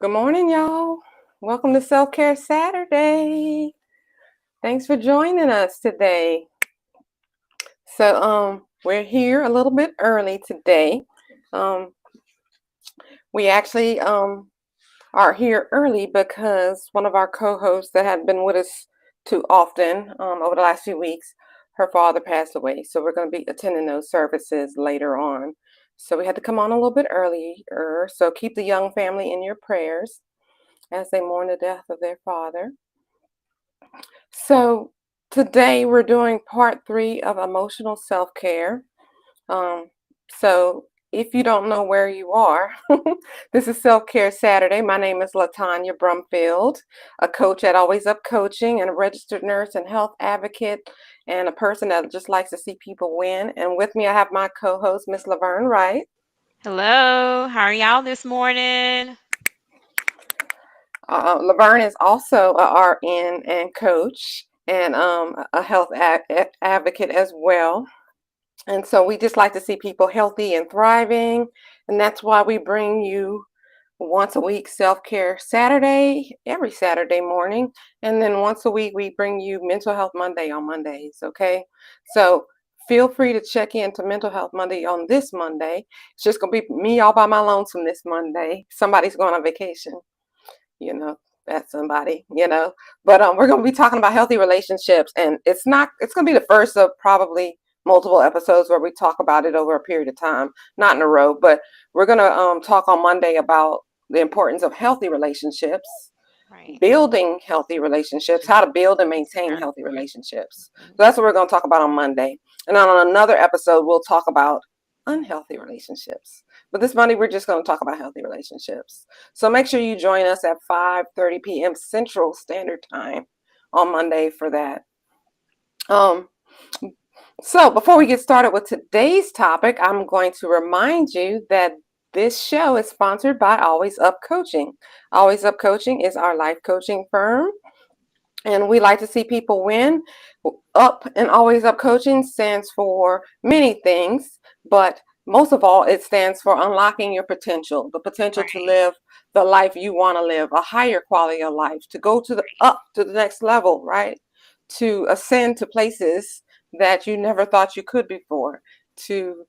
Good morning, y'all. Welcome to Self Care Saturday. Thanks for joining us today. We're here a little bit early today. Um, we actually are here early because one of our co-hosts that had been with us too often over the last few weeks, her father passed away. So we're going to be attending those services later on. So we had to come on a little bit earlier. So keep the young family in your prayers as they mourn the death of their father. So today we're doing part 3 of emotional self-care. Um, so if you don't know where you are, this is Self-Care Saturday. My name is LaTanya Brumfield, a coach at Always Up Coaching and a registered nurse and health advocate and a person that just likes to see people win. And with me I have my co-host, Miss Laverne Wright. Hello, how are y'all this morning? Laverne is also a RN and coach and a health advocate as well. And so we just like to see people healthy and thriving. And that's why we bring you once a week self-care Saturday, every Saturday morning. And then once a week, we bring you Mental Health Monday on Mondays. Okay. So feel free to check into Mental Health Monday on this Monday. It's just going to be me all by my lonesome this Monday. Somebody's going on vacation, you know. That's somebody. But we're going to be talking about healthy relationships, and it's going to be the first of probably multiple episodes where we talk about it over a period of time, not in a row. But we're going to talk on Monday about the importance of healthy relationships, Right. building healthy relationships, how to build and maintain healthy relationships. So that's what we're going to talk about on Monday. And on another episode, we'll talk about unhealthy relationships. But this Monday, we're just going to talk about healthy relationships. So make sure you join us at 5:30 p.m. Central Standard Time on Monday for that. Um, so before we get started with today's topic, I'm going to remind you that this show is sponsored by Always Up Coaching. Always Up Coaching is our life coaching firm, and we like to see people win. Up and Always Up Coaching stands for many things, but most of all, it stands for unlocking your potential, the potential to Right. live the life you want to live, a higher quality of life, to go to the up to the next level, right? To ascend to places that you never thought you could before, to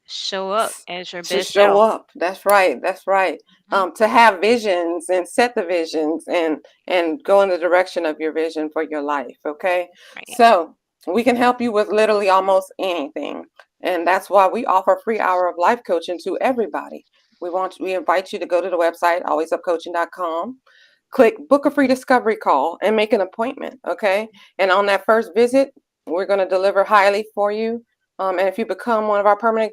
Show up as your to best show self. up. That's right. That's right. Mhm. To have visions and set the visions and go in the direction of your vision for your life. Okay. Right. So we can help you with literally almost anything, and that's why we offer a free hour of life coaching to everybody. We invite you to go to the website alwaysupcoaching.com, click book a free discovery call, and make an appointment. Okay. And on that first visit, we're going to deliver highly for you. And if you become one of our permanent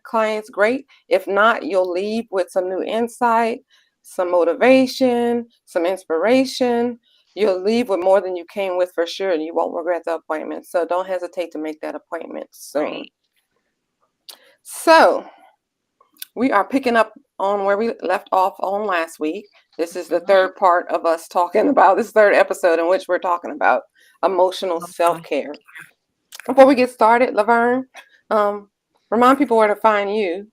clients, great. If not, you'll leave with some new insight, some motivation, some inspiration. You'll leave with more than you came with for sure, and you won't regret the appointment. So don't hesitate to make that appointment soon. Right. So we are picking up on where we left off on last week. This is the Mhm. third part of us talking about this third episode in which we're talking about emotional self-care. Before we get started, Laverne, um, remind people where to find you.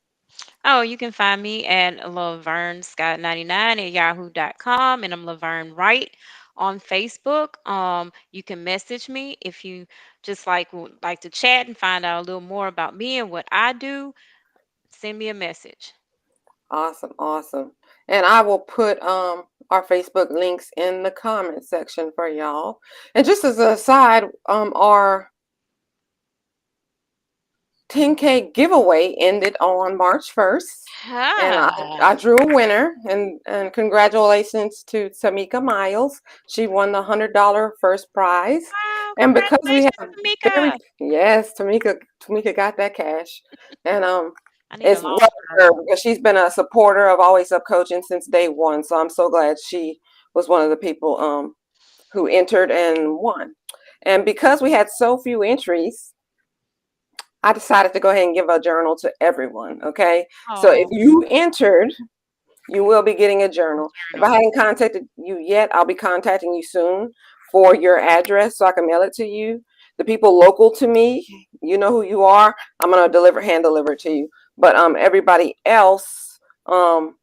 Oh, you can find me at Laverne Scott 99 at yahoo.com, and I'm Laverne Wright on Facebook. You can message me if you just would like to chat and find out a little more about me and what I do. Send me a message. Awesome, awesome. And I will put our Facebook links in the comment section for y'all. And just as an aside, our 10K giveaway ended on March 1st. And I Ah, drew a winner, and congratulations to Tamika Miles. She won the $100 first prize. wow, And because we congratulations, have very, Tamika. yes, Tamika got that cash. And I need a it's law well firm. deserved because she's been a supporter of Always Up Coaching since day one. So I'm so glad she was one of the people who entered and won. And because we had so few entries, I decided to go ahead and give a journal to everyone. Okay. So if Oh, you entered, you will be getting a journal. If I journal. hadn't contacted you yet, I'll be contacting you soon for your address so I can mail it to you. The people local to me, you know who you are. I'm gonna hand deliver it to you. But everybody else, um,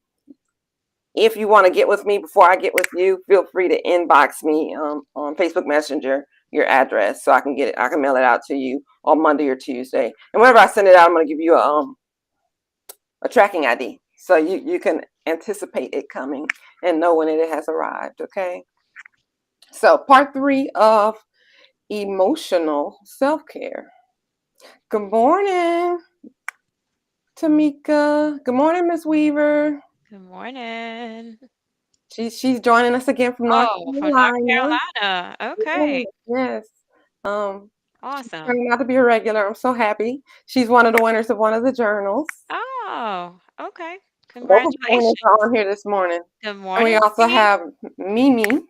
if you want to get with me before I get with you, feel free to inbox me on Facebook Messenger your address so I can get it. I can mail it out to you on Monday or Tuesday. And whenever I send it out, I'm going to give you a tracking ID so you can anticipate it coming and know when it has arrived. Okay. So part 3 of emotional self-care. Good morning, Tamika. Good morning, Miss Weaver. Good morning. She's joining us again from North Oh, from North Carolina. Carolina. Yes, Okay. yes. She's Awesome. turning out to be a regular. I'm so happy. She's one of the winners of one of the journals. Oh, okay. Both of the winners Congratulations. are on here this morning. Good And we morning, also Mimi. have Mimi,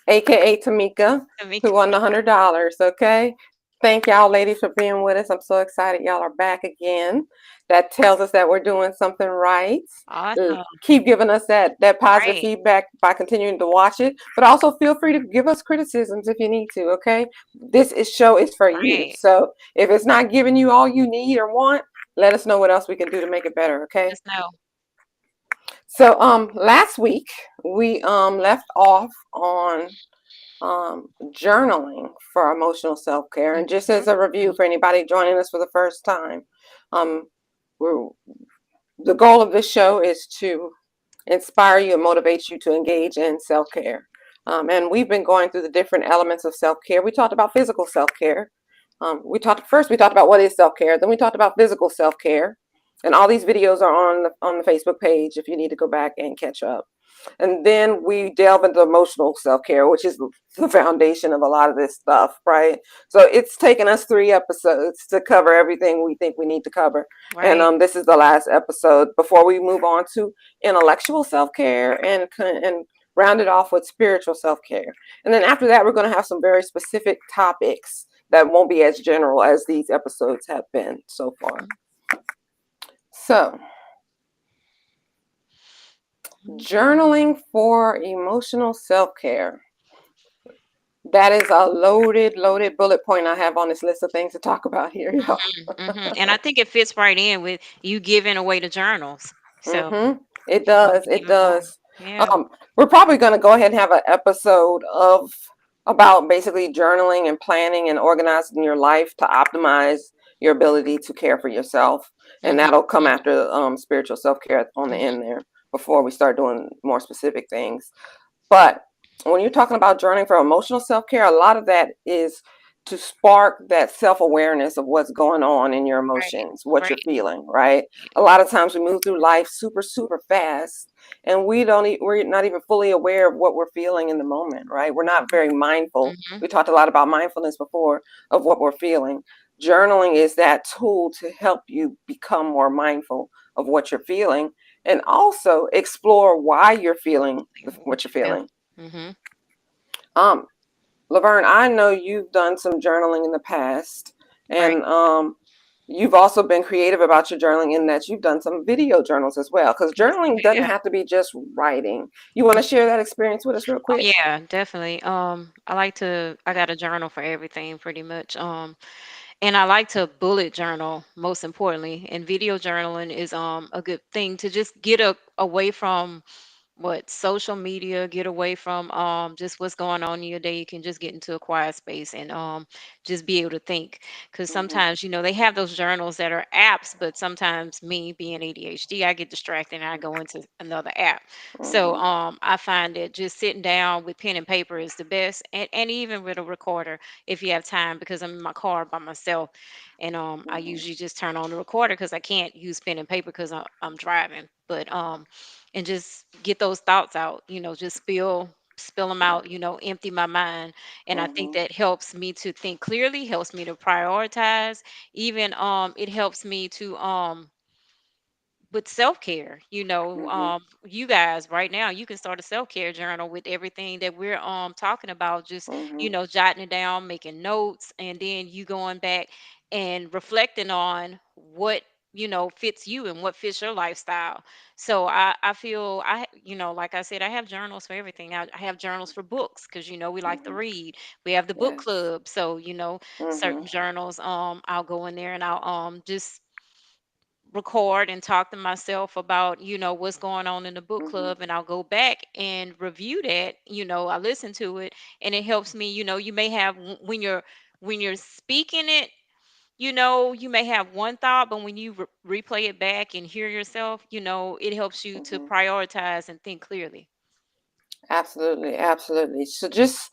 aka Tamika, who Tamika. won the $100. Okay. Thank y'all, ladies, for being with us. I'm so excited y'all are back again. That tells us that we're doing something right. Awesome. Keep giving us that positive Right. feedback by continuing to watch it, but also feel free to give us criticisms if you need to. Okay, show is for you. Right. So if it's not giving you all you need or want, let us know what else we can do to make it better. Okay. Just know. So last week we left off on journaling for emotional self-care. And just Mhm. as a review for anybody joining us for the first time, um, we're, the goal of this show is to inspire you and motivate you to engage in self-care. And we've been going through the different elements of self-care. We talked about physical self-care. We talked about what is self-care. Then we talked about physical self-care. And all these videos are on the Facebook page if you need to go back and catch up. And then we delve into emotional self-care, which is the foundation of a lot of this stuff, right? So it's taken us 3 episodes to cover everything we think we need to cover. And Right. this is the last episode before we move on to intellectual self-care and round it off with spiritual self-care. And then after that, we're going to have some very specific topics that won't be as general as these episodes have been so far. So, journaling for emotional self-care. That is a loaded bullet point I have on this list of things to talk about here, y'all. And I think it fits right in with you giving away the journals. So It you want does. to It even more. does. Yeah. We're probably going to go ahead and have an episode about basically journaling and planning and organizing your life to optimize your ability to care for yourself, and Mhm. that'll come after spiritual self care on the Mhm. end there before we start doing more specific things. But when you're talking about journaling for emotional self care, a lot of that is to spark that self awareness of what's going on in your Right. emotions, what you're Right. feeling, right? A lot of times we move through life super fast, and we're not even fully aware of what we're feeling in the moment, right? We're not very mindful. Mhm. We talked a lot about mindfulness before of what we're feeling. Journaling is that tool to help you become more mindful of what you're feeling and also explore why you're feeling What what you're you feel. feeling. Mhm. Um, Laverne, I know you've done some journaling in the past, Right. and you've also been creative about your journaling in that you've done some video journals as well. Because Yes. journaling doesn't Yeah. have to be just writing. You want to share that experience with us real Oh quick? yeah, definitely. I got a journal for everything pretty much. And I like to bullet journal most importantly. And video journaling is a good thing to just get away from what social media, get away from just what's going on in your day. You can just get into a quiet space and just be able to think. Because Hmm. sometimes, they have those journals that are apps, but sometimes me being ADHD, I get distracted and I go into another app. So Hmm. I find that just sitting down with pen and paper is the best, and even with a recorder if you have time, because I'm in my car by myself, and I Hmm. usually just turn on the recorder because I can't use pen and paper because I'm driving. But and just get those thoughts out, just spill them out, empty my mind. And I think Hmm. that helps me to think clearly, helps me to prioritize. Even it helps me to with self-care, Hmm. you guys right now, you can start a self-care journal with everything that we're talking about, just Hmm. jotting it down, making notes, and then you going back and reflecting on what fits you and what fits your lifestyle. So I feel like I said, I have journals for everything. I have journals for books because we like to Hmm. read. We have the book Yes. club, so Hmm. certain journals, I'll go in there and I'll just record and talk to myself about, what's going on in the book Hmm. club, and I'll go back and review that. I listen to it, and it helps me. You may have when you're speaking it, you may have one thought, but when you replay it back and hear yourself, it helps you to Hmm. prioritize and think clearly. Absolutely, absolutely. So just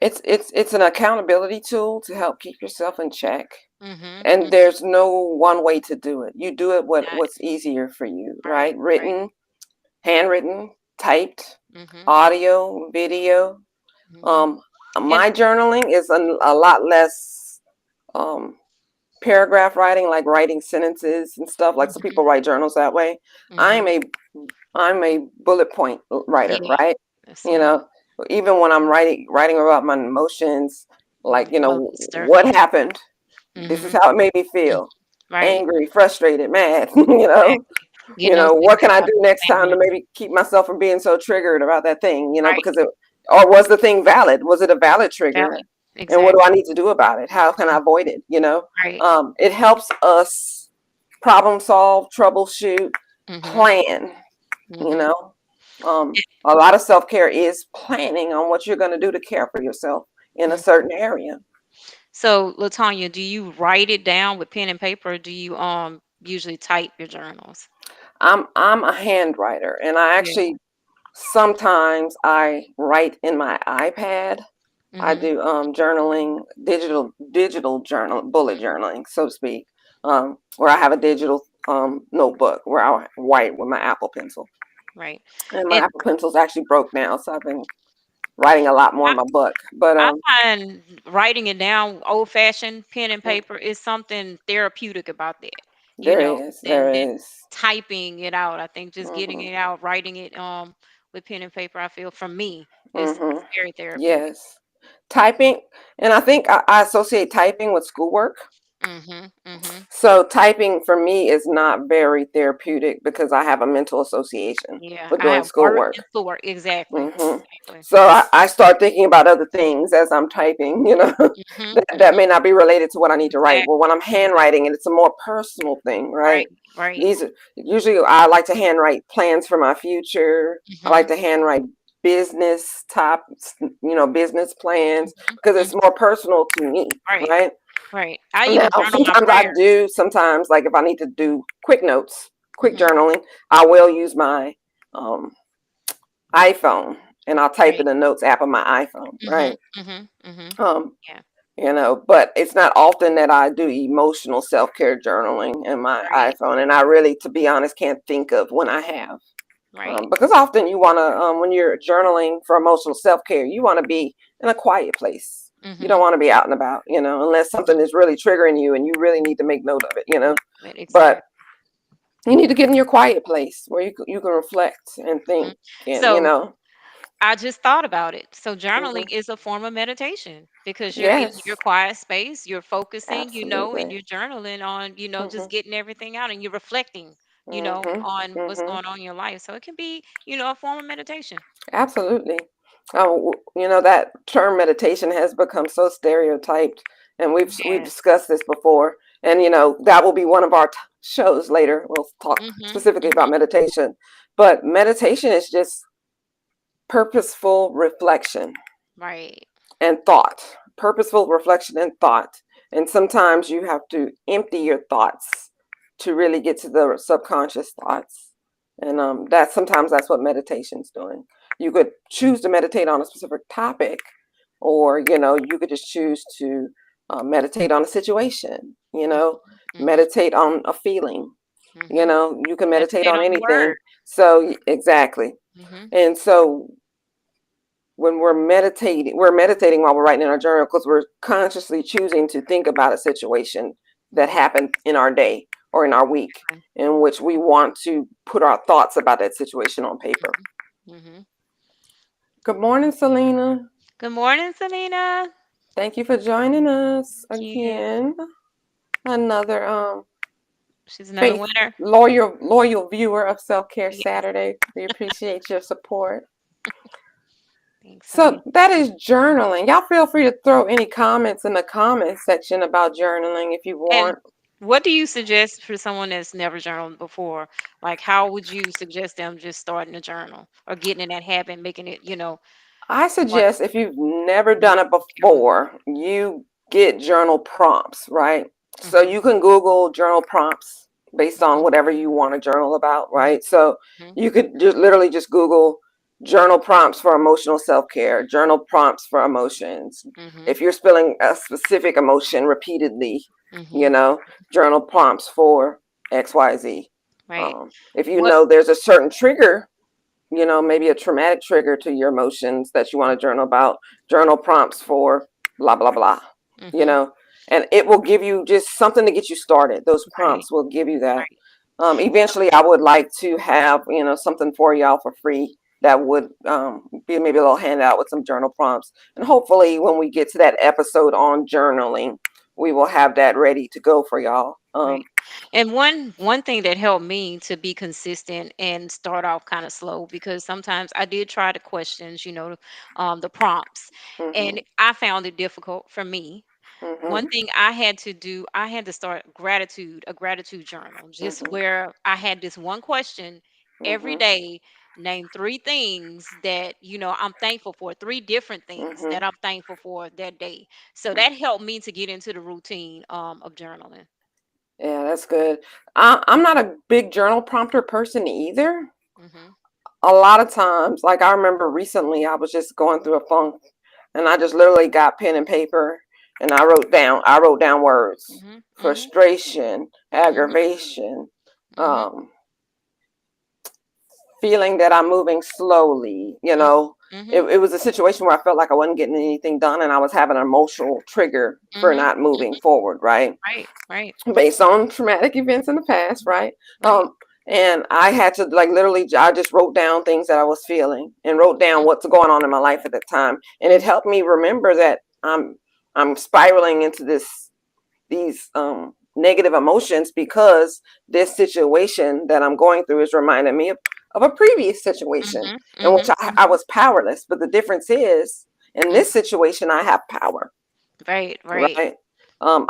it's an accountability tool to help keep yourself in check. Mhm. And Mhm. there's no one way to do it. You do it Not what's easier for you, right. right? Right. Written, handwritten, typed, Mhm. audio, video. Mhm. Um, And my journaling is a lot less um, paragraph writing, like writing sentences and stuff. Like some mhm. people write journals that way. Mhm. I'm a I'm a bullet point writer, Yeah, right? that's You smart. know, even when I'm writing about my emotions, like, Roller coaster. what happened? This is Mhm. how it made me Mm. feel. Right. Angry, frustrated, mad, Exactly. Getting those what things can I out do next and time to maybe keep myself from being so triggered about that thing, right. because or was the thing valid? Was it a valid trigger? Valid. And what do I Exactly. need to do about it? How can I avoid it? Right. It helps us problem solve, troubleshoot, Mhm. plan, you Mhm. know. A lot of self-care is planning on what you're going to do to care for yourself in a Mm. certain area. So, Latanya, do you write it down with pen and paper, or do you usually type your journals? I'm a hand writer, and I Yeah. actually sometimes I write in my iPad. I Mhm. do journaling, digital journal, bullet journaling, so to speak, where I have a digital notebook where I write with my Apple Pencil, Right. and my And Apple Pencil's actually broke now, so I've been writing a lot more I in my book. But I find writing it down, old fashioned pen and mm, paper, is something therapeutic about that, there than there is. typing it out. I think just getting Hmm. it out, writing it with pen and paper, I feel for me Hmm. is very therapeutic. Yes, typing, and I think I associate typing with schoolwork. Mhm. Mhm. So typing for me is not very therapeutic because I have a mental association Yeah, with I doing have work schoolwork. and schoolwork. Exactly. Hmm. Exactly. So I start thinking about other things as I'm typing, Mhm. that Mhm. may not be related to what I need to write. Well, when I'm Exactly. handwriting and it's a more personal thing, right? Right. Right. These are usually I like to handwrite plans for my future. I like Mhm. to handwrite business tops, business plans Mhm. because Mhm. it's more personal to me, Right. right? Right. I even Now, journal my prayers. sometimes, like if I need to do quick notes, quick Mhm. journaling, I will use my um, iPhone and I'll type in Right. the notes app on my iPhone, Mhm. right? Mhm. Mhm. Um, Yeah. but it's not often that I do emotional self-care journaling in my Right. iPhone. And I really, to be honest, can't think of when I have. Right. Because often you want to, when you're journaling for emotional self-care, you want to be in a quiet place. You don't Mhm. want to be out and about, unless something Mhm. is really triggering you and you really need to make note of it. But But exactly. you need to get in your quiet place where you can reflect and think Mhm. and. So I just thought about it. So journaling Mhm. is a form of meditation because you're in your Yes, quiet space, you're focusing, and absolutely. you're journaling on, just Mhm. getting everything out, and you're reflecting, Mhm. on what's Mhm. going on in your life. So it can be, a form of meditation. Absolutely. That term meditation has become so stereotyped, and we've Yes. discussed this before. And that will be one of our shows later. We'll talk Mhm. specifically about Mhm. meditation. But meditation is just purposeful reflection Right. and thought. Purposeful reflection and thought. And sometimes you have to empty your thoughts to really get to the subconscious thoughts. And that's what meditation's doing. You could choose to meditate on a specific topic, or you could just choose to meditate on a situation. Mhm. Meditate on a feeling. Mhm. You can meditate Meditate on on the anything. word. So exactly. Mhm. And so when we're meditating while we're writing in our journal because we're consciously choosing to think about a situation that happened in our day or in our week in which we want to put our thoughts about that situation on paper. Mhm. Mhm. Good morning, Selena. Good morning, Selena. Thank you for joining us Thank you. again. Another She's another faith winner. loyal viewer of Self Care Yes. Saturday. We appreciate your support. Thanks, So Selena. that is journaling. Y'all feel free to throw any comments in the comments section about journaling if you And want. What do you suggest for someone that's never journaled before? Like, how would you suggest them just starting a journal or getting in that habit, making it, I one suggest if you've never done it journal? before, you get journal prompts, right? So Mhm, you can Google journal prompts based on mhm, whatever you want to journal about, mhm, right? So mhm, you could just literally just Google journal prompts for emotional self-care, journal prompts for emotions. mhm, If you're feeling a specific emotion repeatedly, you mhm. know, journal prompts for XYZ. Right. If you What know there's a certain trigger, maybe a traumatic trigger to your emotions that you want to journal about, journal prompts for blah, blah, blah, you mhm. know, and it will give you just something to get you started. Those Right, prompts will give you that. right. Eventually, I would like to have, something for y'all for free that would be maybe a little handout with some journal prompts. And hopefully, when we get to that episode on journaling, we will have that ready to go for y'all. Right. And one thing that helped me to be consistent and start off kind of slow, because sometimes I did try the questions, the prompts, and Mhm, I found it difficult for me. One mhm, thing I had to do, I had to start a gratitude journal, just mhm, where I had this one question every mhm, day. Name three things that I'm thankful for, three different things mhm. that I'm thankful for that day. So that helped me to get into the routine of journaling. Yeah, that's good. I'm not a big journal prompter person either. Mhm. A lot of times, like I remember recently, I was just going through a funk, and I just literally got pen and paper, and I wrote down words: Mhm. Mhm. frustration, Mhm. aggravation, Mhm. um, feeling that I'm moving slowly. Mhm. It, Mhm. it was a situation where I felt like I wasn't getting anything done, and I was having an emotional trigger for Mhm. not moving forward, right? Right. Right. Based on traumatic events in the past, right? Right. And I had to like literally, I just wrote down things that I was feeling and wrote down Mhm. what's going on in my life at the time, and it Mhm. helped me remember that I'm spiraling into these negative emotions because this situation that I'm going through is reminding me of a previous situation Mhm. in which Mhm. I was powerless. But the difference is, in Mhm. this situation, I have power, Right. Right. right?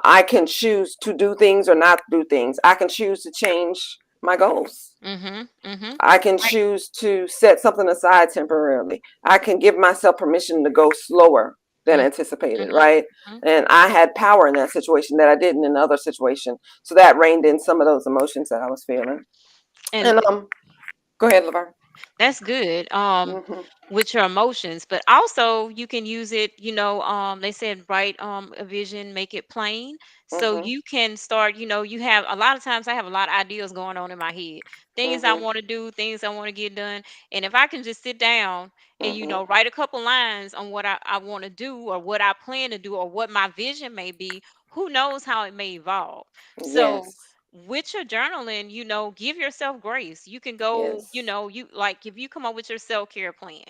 I can choose to do things or not do things. I can choose to change my goals. Mhm. Mhm. I can Right. choose to set something aside temporarily. I can give myself permission to go slower than Mhm. anticipated, Mhm. right? Mhm. And I had power in that situation that I didn't in other situation. So that reined in some of those emotions that I was feeling. And And go ahead, Laverne. that's good. Mhm. With your emotions, but also you can use it, they said write a vision, make it plain. So Mhm. you can start, you have a lot of times I have a lot of ideas going on in my head, things I Mhm. want to do, things I want to get done. And if I can just sit down and, Mhm. write a couple lines on what I want to do or what I plan to do or what my vision may be, who knows how it may evolve. So Yes. with your journaling, give yourself grace. You can go, Yes. you like if you come up with your self-care plan,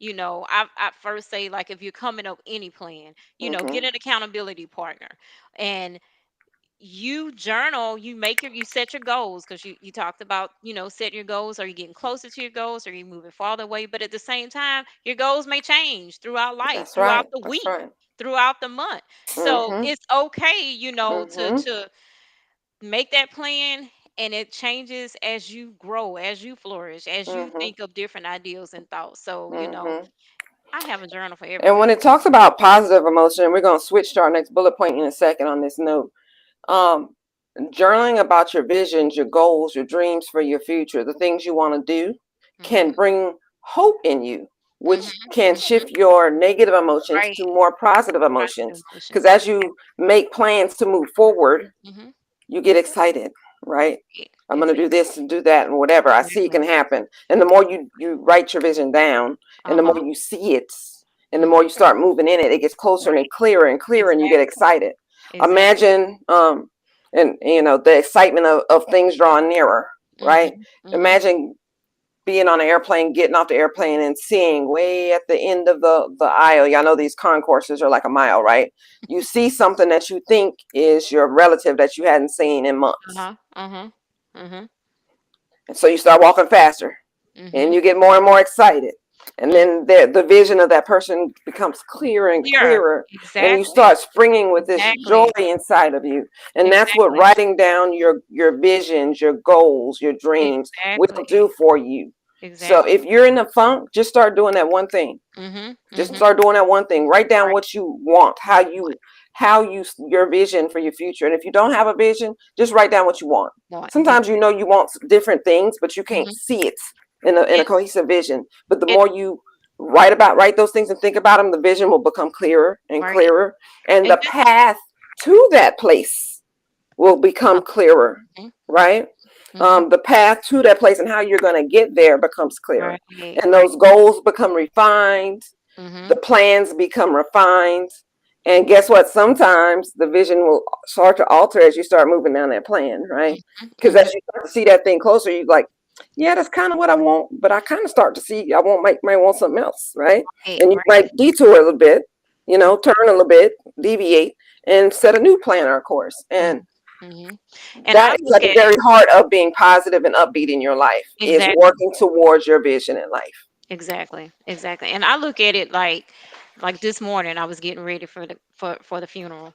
I first say, like, if you're coming up any plan, Mhm. get an accountability partner, and you journal, you set your goals, because you talked about, setting your goals. Are you getting closer to your goals? Are you moving farther away? But at the same time, your goals may change throughout life, That's throughout right. the That's week, right. throughout the month. So Mhm. it's okay, to Mhm. make that plan, and it changes as you grow, as you flourish, as you Mhm. think of different ideas and thoughts. So, Mhm. I have a journal for And when everything. it talks about positive emotion, and we're going to switch to our next bullet point in a second on this note. Um, Journaling about your visions, your goals, your dreams for your future, the things you want to do, Mhm. can bring hope in you, Mhm. which can Mhm. shift your negative emotions Right. to more positive Positive emotions. Because emotions. as you make plans to move forward, Mhm. you get excited, right? Right. I'm going to do Exactly. this and do that and whatever I see Exactly. can happen. And the more you write your vision down, and the Uh-huh. more you see it, and the Mhm. more you start moving in it, it gets closer Right. and clearer, and you get Exactly. excited. Exactly. Imagine, and the excitement of things drawing nearer, right? Mhm. Mhm. Imagine being on an airplane, getting off the airplane and seeing way at the end of the aisle. Y'all know these concourses are like a mile, right? You see something that you think is your relative that you hadn't seen in months. Uh-huh. Uh-huh. Mhm. And so you start walking faster and Mhm. you get more and more excited. And Mm. then the vision of that person becomes clearer and Clearer. clearer, and you Exactly. start springing with this joy Exactly. inside of you. And that's what Exactly. writing down your visions, your goals, your dreams will Exactly. do for you. So Exactly. if you're in a funk, just start doing that one thing. Mhm. Just Mhm. start doing that one thing. Write down Right. what you want, how you your vision for your future. And if you don't have a vision, just write down what you want. Want. Sometimes you know you want different things, but you can't Mhm. see it in a And cohesive vision. But the it more you write those things and think about them, the vision will become clearer and right. clearer, and And the just path to that place will become clearer, mhm. right? Mhm. The path to that place and how you're going to get there becomes clearer, Right. and Right. those goals become refined, the Mhm. plans become refined. And guess what? Sometimes the vision will start to alter as you start moving down that plan, right? Mhm. Because Mhm. as you start to see that thing closer, you're like, yeah, that's kind of what I want, but I kind of start to see I might want something else, right? Right. And you Right. might detour a little bit, Mhm. turn a little bit, deviate, and set a new plan or course. Mhm. And Mhm. And I that is look at the at very heart of being positive and upbeat in your life, is exactly. working towards your vision in life. Exactly, exactly. And I look at it like this morning I was getting ready for the funeral.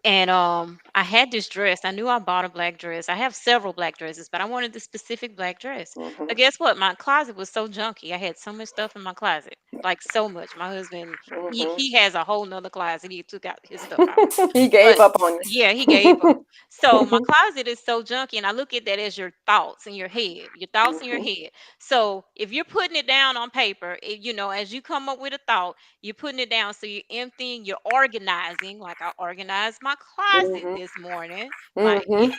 And I had this dress. I knew I bought a black dress. I have several black dresses, but I wanted the specific black dress. Hmm. But guess what? My closet was so junky. I had so much stuff in my closet. Like so much. My husband, Hmm. he has a whole nother closet. He took out his stuff out. He gave But up on yeah, he gave up. you. So my closet is so junky, and I look at that as your thoughts in your head, your thoughts in your Hmm. head. So if you're putting it down on paper, as you come up with a thought, you're putting it down. So you're emptying, you're organizing. Like I organized my closet Hmm. this morning, my Hmm.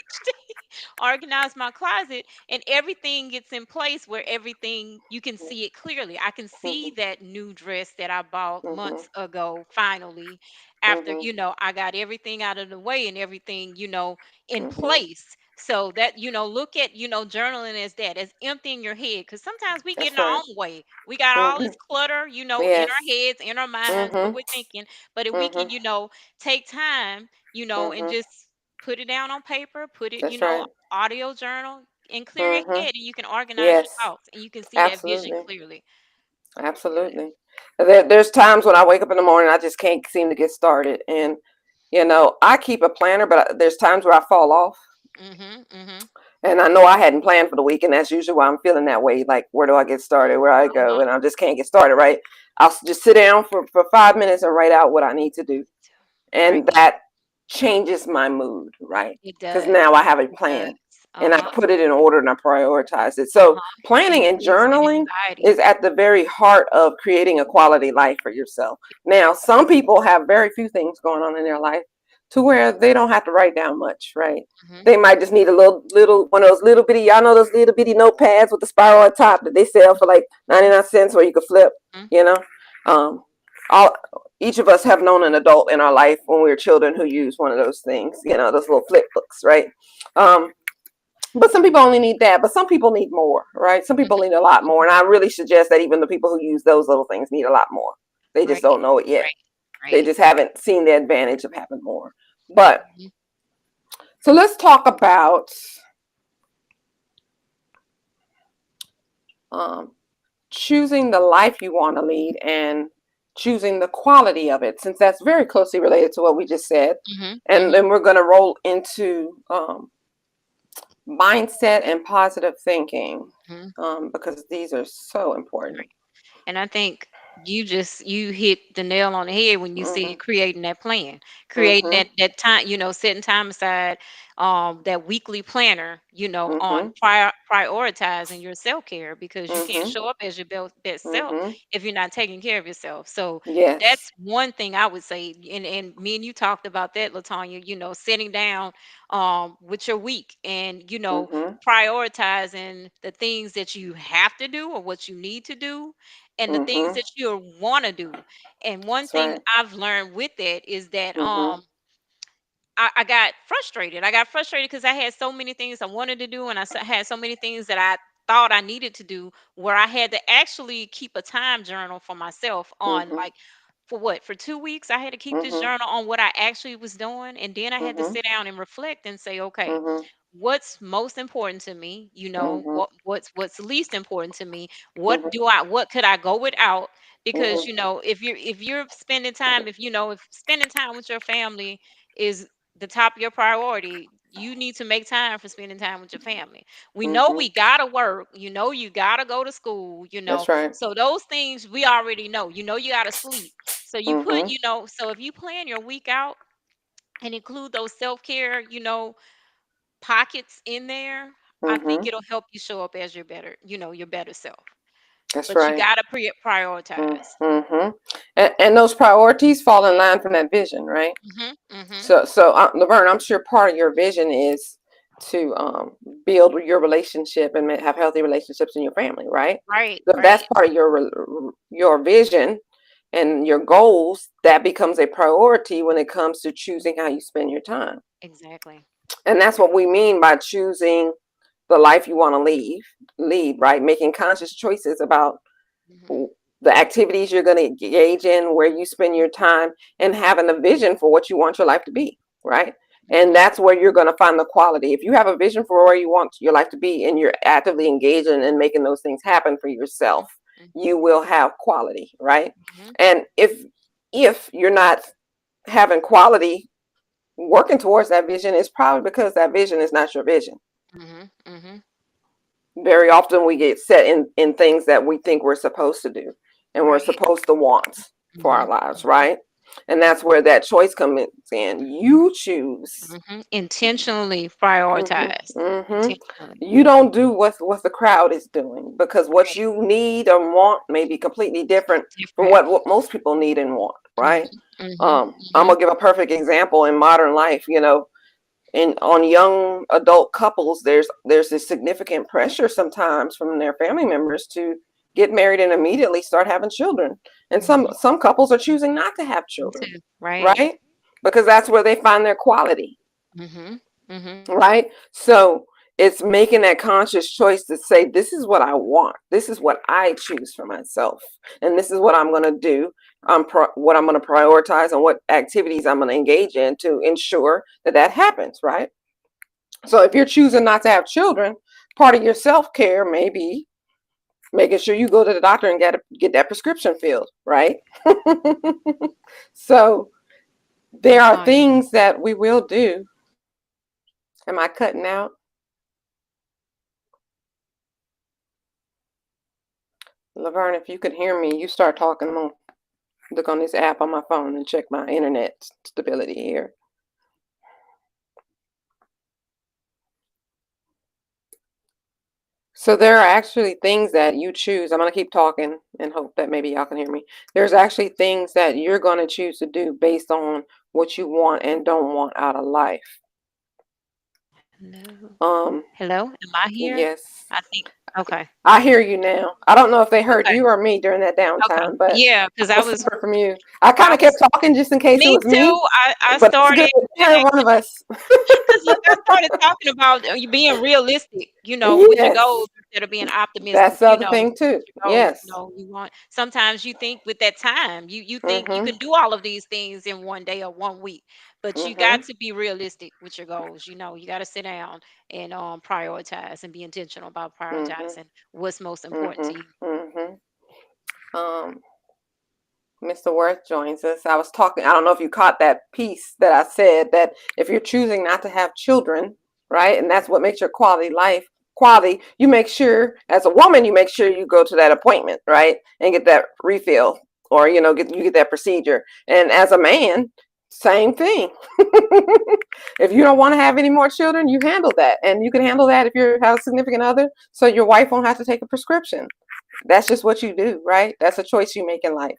organize my closet, and everything gets in place where everything you can see it clearly. I can see Hmm. that new dress that I bought Hmm. months ago finally, after Hmm. I got everything out of the way and everything in Hmm. place. So that look at journaling as that, as emptying your head, because sometimes we get That's in our right. own way. We got all Hmm. this clutter in Yes. our heads, in our minds, what Hmm. we're thinking. But if we Hmm. can take time and Hmm. just put it down on paper, put it That's right. audio journal, and clear your Hmm. head, and you can organize your Yes. thoughts, and you can see that vision Absolutely. clearly. Yeah. Absolutely. There's times when I wake up in the morning, I just can't seem to get started. And, I keep a planner, but there's times where I fall off. Mhm. Mhm. And I know I hadn't planned for the week. And that's usually why I'm feeling that way. Like, where do I get started? Where I go? Uh-huh. And I just can't get started, right? Just sit down for 5 minutes and write out what I need to do. Right. And that changes my mood, right? It Because does. now I have a It does. plan and I Uh-huh. put it in order and I prioritize it. So Uh-huh. And planning it and relieves that journaling anxiety. is at the very heart of creating a quality life for yourself. Now, some people have very few things going on in their life to where they don't have to write down much, right? Mhm. They might just need a little one of those little bitty, y'all know those little bitty notepads with the spiral on top that they sell for like Mhm. 99 cents where you could flip, Mhm. you know? Um, all each of us have known an adult in our life when we were children who used one of those things, those little flip books, right? Um, but some people only need that, but some people need more, right? Some people need a lot more. And I really suggest that even the people who use those little things need a lot more. They just Right. don't know it yet. Right. They Right. just haven't seen the advantage of having more. But Mhm. so let's talk about um, choosing the life you want to lead and choosing the quality of it, since that's very closely related to what we just said. Mhm. And Mhm. then we're going to roll into mindset and positive thinking, Mhm. because these are so important. Right. And I think you hit the nail on the head when you Hmm. said creating that plan, creating Hmm. that time, setting time aside, that weekly planner, on Hmm. prioritizing your self care, because you can't Hmm. show up as your best self Hmm. if you're not taking care of yourself. So Yes. that's one thing I would say. And me and you talked about that, Latanya. Sitting down with your week, and Hmm. prioritizing the things that you have to do or what you need to do, and the things Hmm. that you want to do. And one That's thing right. I've learned with that is that Hmm. I got frustrated. I got frustrated because I had so many things I wanted to do, and had so many things that I thought I needed to do, where I had to actually keep a time journal for myself on, Hmm. like, for what, for 2 weeks I had to keep this Hmm. journal on what I actually was doing, and then I had to Hmm. sit down and reflect and say, okay, Hmm. what's most important to me, Mhm. what's least important to me, Mhm. what could I go without? Because Mhm. if you're spending time, if spending time with your family is the top of your priority, you need to make time for spending time with your family. We know Mhm. we gotta work, you gotta go to school, That's right. so those things we already know. You gotta sleep. So Mhm. so if you plan your week out and include those self-care, pockets in there, I think Mhm. it'll help you show up as your better self. That's But you right. gotta prioritize. Mm-hmm. And those priorities fall in line from that vision, right? Mhm. Mhm. So, Laverne, I'm sure part of your vision is to build your relationship and have healthy relationships in your family, right? Right. So if that's Right. part of your vision and your goals, that becomes a priority when it comes to choosing how you spend your time. Exactly. And that's what we mean by choosing the life you want to lead, right? Making conscious choices about Mhm. the activities you're going to engage in, where you spend your time, and having a vision for what you want your life to be, right? And Mhm. that's where you're going to find the quality. If you have a vision for where you want your life to be and you're actively engaging and making those things happen for yourself, you Mhm. will have quality, right? Mhm. And if you're not having quality working towards that vision, it's probably because that vision is not your vision. Mhm. Mhm. Very often we get set in things that we think we're supposed to do and we're Right. supposed to want for our Mhm. lives, right? And that's where that choice comes in. You choose. Mhm. Intentionally Hmm. prioritize. Hmm. Intentionally. You don't do what the crowd is doing, because what Right. you need or want may be completely different from Different. what most people need and want, right? Mhm. Mhm. I'm Mhm. gonna give a perfect example in modern life. And on young adult couples, there's this significant pressure sometimes from their family members to get married and immediately start having children. And some Mhm. some couples are choosing not to have Me children, too. Right. right? Because that's where they find their quality, Mhm. Mhm. right? So it's making that conscious choice to say, this is what I want. This is what I choose for myself. And this is what I'm going to do. What I'm going to prioritize and what activities I'm going to engage in to ensure that that happens, right? So if you're choosing not to have children, part of your self-care may be making sure you go to the doctor and get that prescription filled, right? So there are Oh, yeah. things that we will do. Am I cutting out? Laverne, if you could hear me, you start talking. I'm gonna look on this app on my phone and check my internet stability here. So there are actually things that you choose. I'm going to keep talking and hope that maybe y'all can hear me. There's actually things that you're going to choose to do based on what you want and don't want out of life. Hello. Um, Hello. Am I here? yes. I think. Okay. I hear you now. I don't know if they heard Okay. you or me during that Okay. downtime, but Yeah, because I was separate from you. I kind I of kept was talking just in case it me was too. me, I but it's good started that you heard one of us. because look, I started talking about you being realistic, with your Yes, goals instead of being optimistic, that's the other thing with too. your goals. Yes. You want sometimes you think with that time, you think you Mhm. can do all of these things in one day or one week, but you got Mhm. to be realistic with your goals. You got to sit down and prioritize and be intentional about Mhm. prioritizing what's most important to Mhm. you. Mhm. Um, Mr. Worth joins us. I was talking, I don't know if you caught that piece that I said, that if you're choosing not to have children, right, and that's what makes your quality, you make sure, as a woman, you make sure you go to that appointment, right, and get that refill, or get that procedure. And as a man, same thing. If you don't want to have any more children, you handle that, and you can handle that if you have a significant other, so your wife won't have to take a prescription. That's just what you do, right? That's a choice you make in life.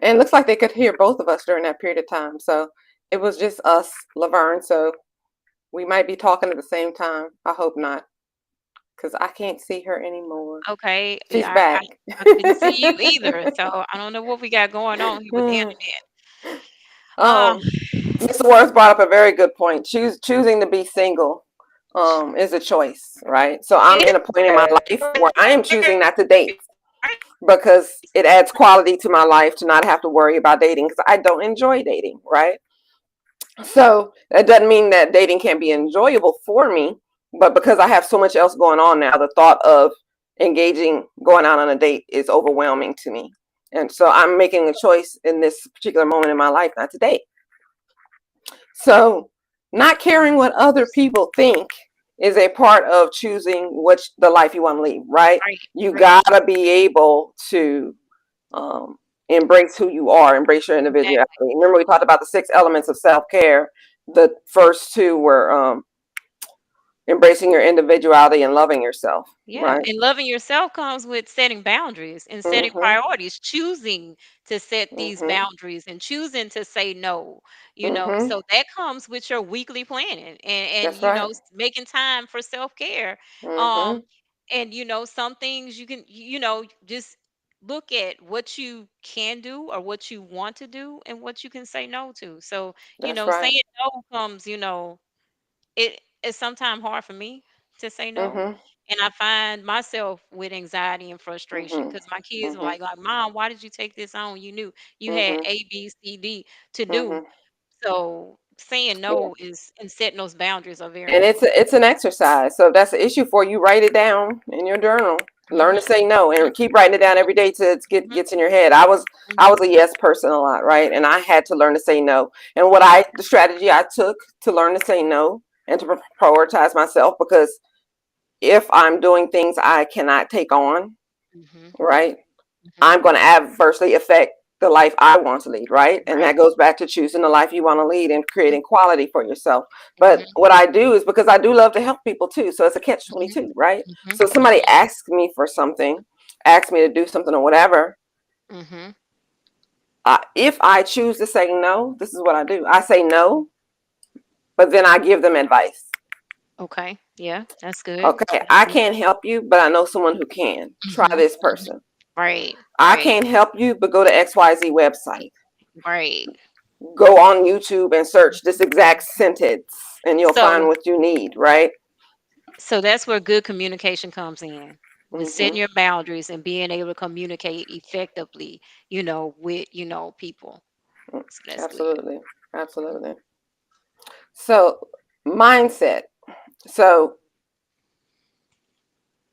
And it looks like they could hear both of us during that period of time. So it was just us, Laverne. So we might be talking at the same time. I hope not, because I can't see her anymore. Okay, She's yeah, back. I couldn't see you either, so I don't know what we got going on here with the internet. Um, Mr. Worth brought up a very good point. Choosing to be single is a choice, right? So I'm it in a point in my life where I am choosing not to date is, right? because it adds quality to my life to not have to worry about dating, because I don't enjoy dating, right? So that doesn't mean that dating can't be enjoyable for me, but because I have so much else going on now, the thought of engaging, going out on a date is overwhelming to me. And so I'm making a choice in this particular moment in my life not to date. So not caring what other people think is a part of choosing which the life you want to lead, right? Right. You Right. gotta be able to um, embrace who you are, embrace your individuality. Exactly. Remember, we talked about the 6 elements of self care. The first two were embracing your individuality and loving yourself, Yeah, right? and loving yourself comes with setting boundaries and setting Mm-hmm. priorities, choosing to set these Mm-hmm. boundaries and choosing to say no, Mm-hmm. So that comes with your weekly planning and That's right. making time for self-care. Mm-hmm. Um and some things you can just look at what you can do or what you want to do and what you can say no to. So, That's right. saying no comes, it is sometimes hard for me to say no, Mm-hmm. and I find myself with anxiety and frustration Mm-hmm. because my kids are Mm-hmm. like, "Mom, why did you take this on? You knew you had Mm-hmm. A, B, C, D to do." Mm-hmm. So saying Yeah. no is and setting those boundaries are very And important. it's an exercise. So if that's an issue for you, write it down in your journal. Learn to Mhm, say no and keep writing it down every day till it mhm, gets in your head. I was mhm, a yes person a lot, right? And I had to learn to say no. And the strategy I took to learn to say no and to prioritize myself, because if I'm doing things I cannot take on, mhm, right, mhm. I'm going to adversely affect the life I want to lead, right? And Right. that goes back to choosing the life you want to lead and Mhm, creating quality for yourself. But mhm, what I do is, because I do love to help people too, so it's a catch mhm, 22, right? mhm, So somebody mhm, asks me for something, asks me to do something or whatever. mhm. If I choose to say no, this is what I do. I say no, but then I give them advice. Okay. Yeah, that's good. Okay, That's I good. can't help you, but I know someone who can. Try Mhm, this mhm. person. Right. I Right. can't help you, but go to XYZ website. Right. Go on YouTube and search this exact sentence and you'll find So what you need, right? So that's where good communication comes in, with setting Hmm. your boundaries and being able to communicate effectively, with, people. So that's good. Absolutely. Absolutely. So, mindset. So,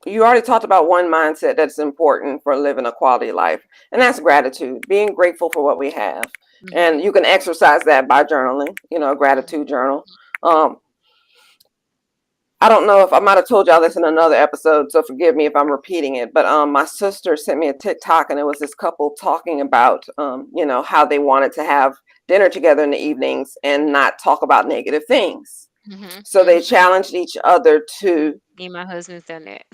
you already talked about one mindset that's important for living a quality life, and that's gratitude, being grateful for what we have. Mhm, And you can exercise that by journaling, a mhm, gratitude journal. Um, I don't know if I might have told y'all this in another episode, so forgive me if I'm repeating it. But my sister sent me a TikTok, and it was this couple talking about, how they wanted to have dinner together in the evenings and not talk about negative things. mhm, So they mhm. challenged each other to, Me and my husband's done that.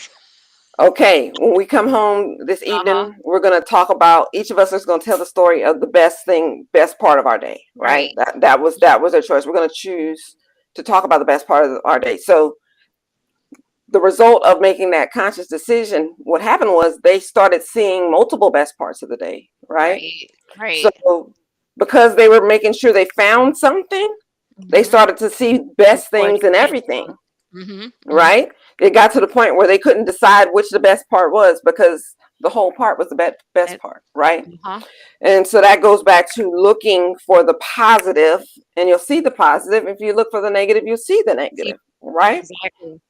okay, when we come home this Uh-huh. evening, we're going to talk about, each of us is going to tell the story of the best part of our day, right? Right. That was their choice. We're going to choose to talk about the best part of our day. So the result of making that conscious decision, what happened was they started seeing multiple best parts of the day, right? Right. So Right. because they were making sure they found something, they Mhm. started to see best More things in everything, intentional. Mhm, mhm. right? It got to the point where they couldn't decide which the best part was, because the whole part was the best That part, right? Uh-huh. And so that goes back to looking for the positive, and you'll see the positive. If you look for the negative, you'll see the See, negative, right? exactly.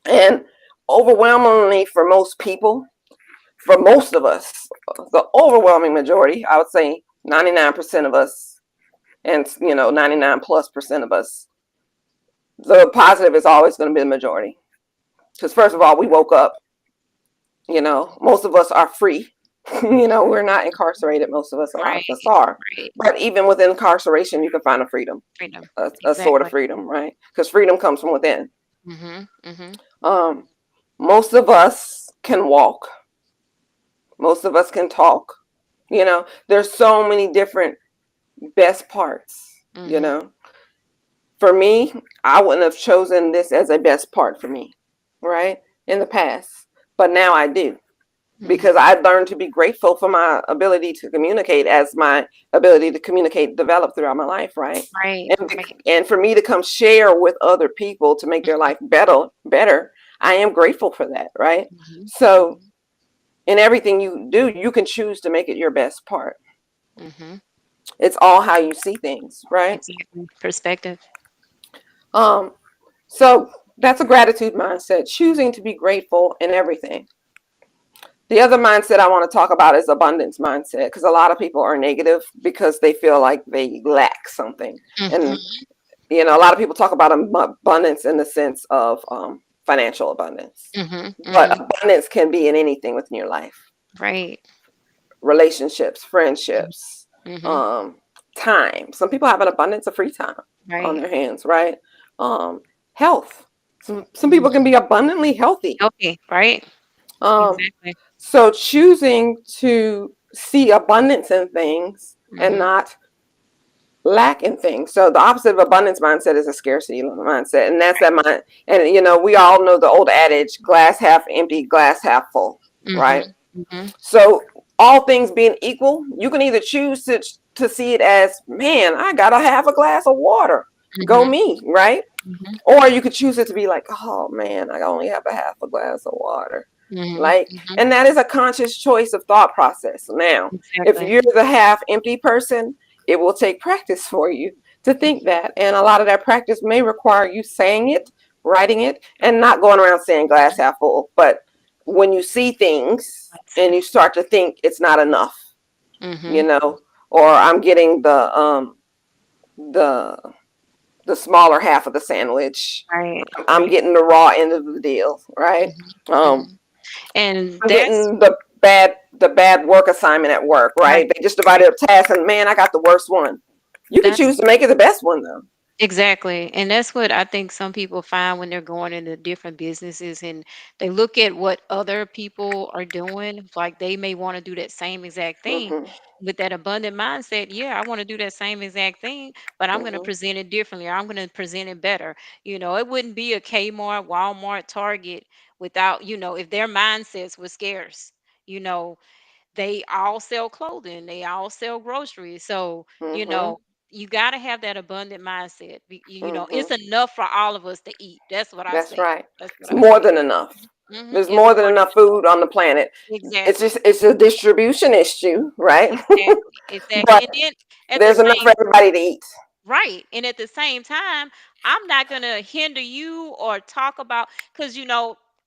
And overwhelmingly for most people, for most of us, the overwhelming majority, I would say 99% of us, and 99 plus percent of us, the positive is always going to be the majority. Because first of all, we woke up, most of us are free. We're not incarcerated. Most of us, a lot of Right. us are. Right. But even within incarceration, you can find a freedom, Freedom. a sort of Exactly. freedom, right? Because freedom comes from within. Mhm, mhm. Um, most of us can walk. Most of us can talk. There's so many different best parts. Mhm. For me, I wouldn't have chosen this as a best part for me, right? In the past. But now I do, Mhm. because I've learned to be grateful for my ability to communicate, as my ability to communicate developed throughout my life, right? Right. And Right. and for me to come share with other people to make their life better, I am grateful for that, right? Mhm, So mhm, in everything you do, you can choose to make it your best part. mhm. It's all how you see things, right? Exactly. Perspective. Um, so that's a gratitude mindset, choosing to be grateful in everything. The other mindset I want to talk about is abundance mindset because a lot of people are negative because they feel like they lack something. And, Hmm. a lot of people talk about abundance in the sense of financial abundance, Hmm. but Hmm. abundance can be in anything within your life: Right. relationships, friendships, Hmm. um, time. Some people have an abundance of free time on Right. their hands, right? Health. Some people can Mhm. be abundantly healthy. Okay, right? Um, Exactly. so choosing to see abundance in things and Mhm. not lack in things. So the opposite of abundance mindset is a scarcity mindset, and that's that mind. And we all know the old adage: glass half empty, glass half full, Mhm. right? Mhm. So all things being equal, you can either choose to see it as, man, I gotta have a glass of water. Go Mhm. me, right? Mhm. Or you could choose it to be like, oh man, I only have a half a glass of water. Mhm. Like, Mhm. and that is a conscious choice of thought process. Now, if Exactly. you're the half empty person, it will take practice for you to think Mhm. that. And a lot of that practice may require you saying it, writing it, and not going around saying glass half full. But when you see things and Mindset. you start to think it's not enough, you Mhm. know, or I'm getting the the smaller half of the sandwich. Right. I'm Right. getting the raw end of the deal, right? Mhm. Um, Mhm. And I'm that's getting the bad work assignment at work, right. right? They just Right. divided up tasks, and man, I got the worst one. You can That's choose to make it the best one, though. exactly. And that's what I think some people find when they're going into different businesses and they look at what other people are doing. Like they may want to do that same exact thing Mhm, with that abundant mindset. Yeah, I want to do that same exact thing, but I'm going to mhm, present it differently. Or I'm going to present it better. It wouldn't be a Kmart, Walmart, Target without, if their mindsets were scarce. You know, they all sell clothing, they all sell groceries. So, you mhm, know, you got to have that abundant mindset. It's mhm. enough for all of us to eat. That's what I That's say. right. That's what It's I more say. than enough. There's It's more than more enough than enough. food on the planet. It's Exactly. just it's a distribution issue, right? Exactly. Exactly. But And then at the there's enough for same everybody to eat. right. And at the same time, I'm not going to hinder you or talk about because